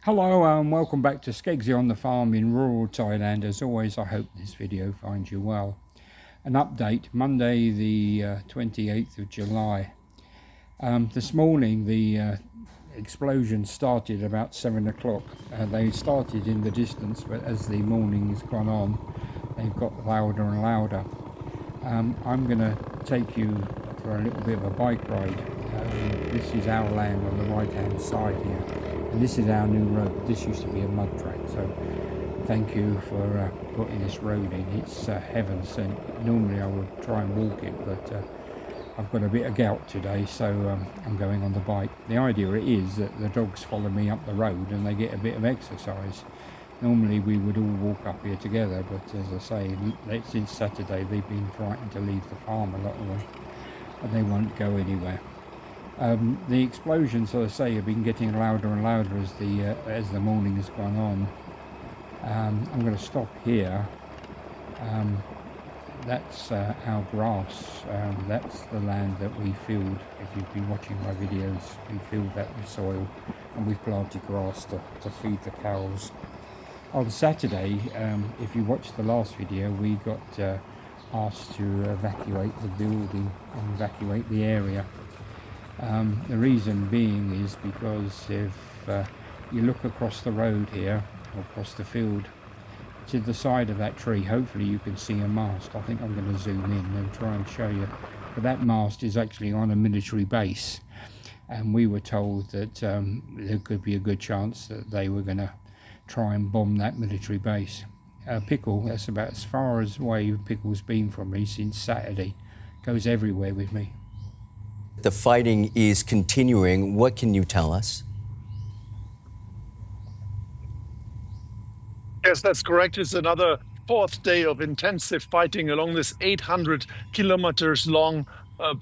Hello and welcome back to Skeggsy on the farm in rural Thailand. As always, I hope this video finds you well. An update, Monday the 28th of July. This morning the explosion started about 7 o'clock. They started in the distance, but as the morning has gone on, they've got louder and louder. I'm going to take you for a little bit of a bike ride. This is our land on the right hand side here. And this is our new road. This used to be a mud track, so thank you for putting this road in. It's heaven sent. Normally I would try and walk it, but I've got a bit of gout today, so I'm going on the bike. The idea is that the dogs follow me up the road and they get a bit of exercise. Normally we would all walk up here together, but as I say, since Saturday they've been frightened to leave the farm, a lot of them, and they won't go anywhere. The explosions, as I say, have been getting louder and louder as the morning has gone on. I'm going to stop here. That's our grass. That's the land that we filled. If you've been watching my videos, we filled that with soil and we've planted grass to feed the cows. On Saturday, if you watched the last video, we got asked to evacuate the building and evacuate the area. The reason being is because if you look across the road here, or across the field, to the side of that tree, hopefully you can see a mast. I think I'm going to zoom in and try and show you. But that mast is actually on a military base, and we were told that there could be a good chance that they were going to try and bomb that military base. Pickle, that's about as far away Pickle's been from me since Saturday. Goes everywhere with me. The fighting is continuing. What can you tell us? Yes, that's correct. It's another fourth day of intensive fighting along this 800 kilometers long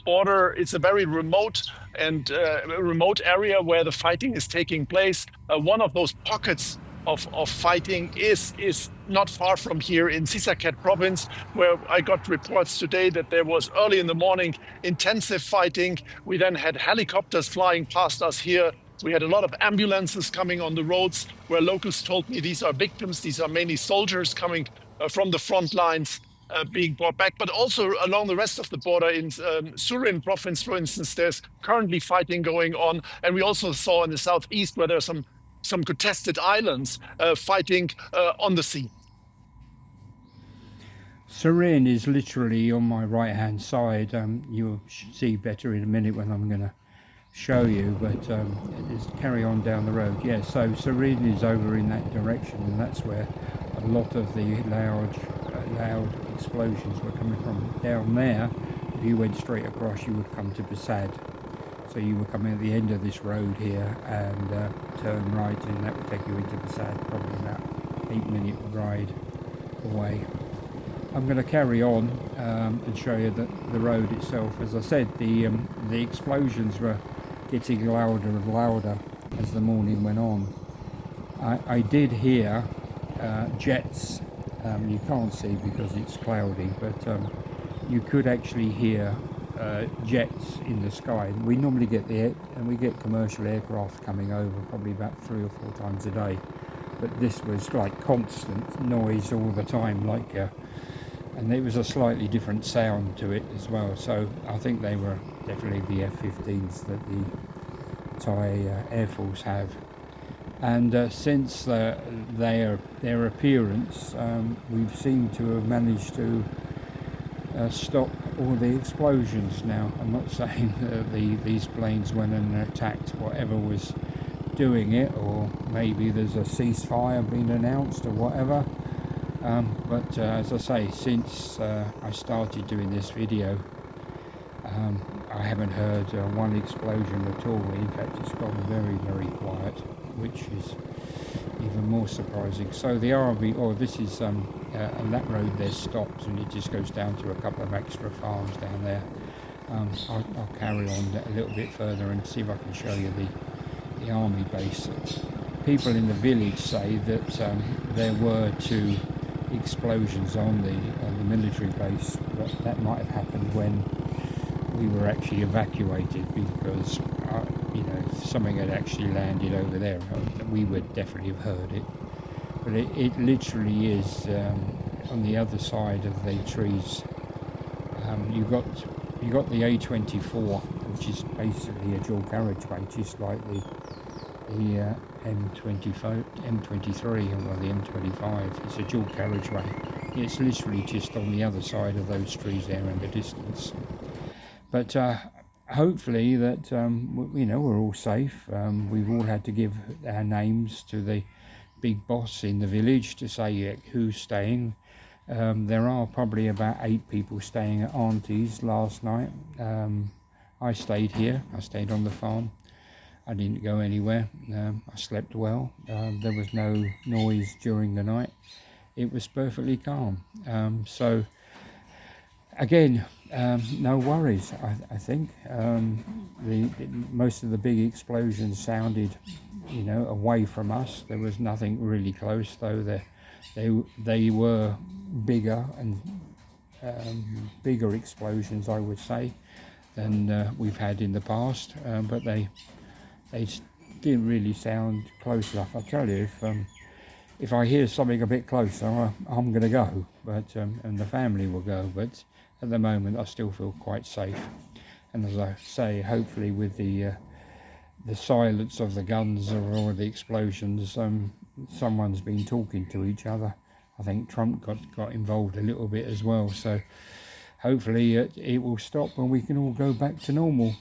border. It's a very remote area where the fighting is taking place. One of those pockets of fighting is not far from here in Sisaket province, where I got reports today that there was early in the morning intensive fighting. We then had helicopters flying past us here. We had a lot of ambulances coming on the roads where locals told me these are victims. These are mainly soldiers coming from the front lines being brought back. But also along the rest of the border in Surin province, for instance, there's currently fighting going on. And we also saw in the southeast where there are some contested islands fighting on the sea. Surin is literally on my right hand side. You'll see better in a minute when I'm going to show you, but just carry on down the road. Yeah, so Surin is over in that direction, and that's where a lot of the loud explosions were coming from. Down there, if you went straight across, you would come to Prasat. So you would come at the end of this road here and turn right, and that would take you into Prasat, probably about 8-minute ride away. I'm going to carry on and show you the road itself. As I said, the explosions were getting louder and louder as the morning went on. I did hear jets. You can't see because it's cloudy, but you could actually hear jets in the sky. We normally get we get commercial aircraft coming over probably about 3 or 4 times a day, but this was like constant noise all the time, like and it was a slightly different sound to it as well. So I think they were definitely the F-15s that the Thai Air Force have. And since their appearance, we've seemed to have managed to stop all the explosions now. I'm not saying that these planes went and attacked whatever was doing it, or maybe there's a ceasefire being announced or whatever. But as I say, since I started doing this video, I haven't heard one explosion at all. In fact, it's gone very, very quiet, which is even more surprising. So the RV, this is on that road there stopped, and it just goes down to a couple of extra farms down there. I'll carry on a little bit further and see if I can show you the army base. People in the village say that there were 2 explosions on the military base. That might have happened when we were actually evacuated, because you know, if something had actually landed over there, we would definitely have heard it. But it literally is on the other side of the trees. You got the A24, which is basically a dual carriageway, just like the M25, M23, or the M25. It's a dual carriageway. It's literally just on the other side of those trees there in the distance. But hopefully that you know, we're all safe. We've all had to give our names to the big boss in the village to say who's staying. There are probably about 8 people staying at Auntie's last night. I stayed here. I stayed on the farm. I didn't go anywhere. I slept well. There was no noise during the night. It was perfectly calm. So again, no worries. I think most of the big explosions sounded, you know, away from us. There was nothing really close, though. They were bigger and bigger explosions, I would say, than we've had in the past. But they didn't really sound close enough. I tell you, if I hear something a bit closer, I'm going to go, but and the family will go. But at the moment, I still feel quite safe. And as I say, hopefully with the silence of the guns or the explosions, someone's been talking to each other. I think Trump got involved a little bit as well. So hopefully it will stop and we can all go back to normal.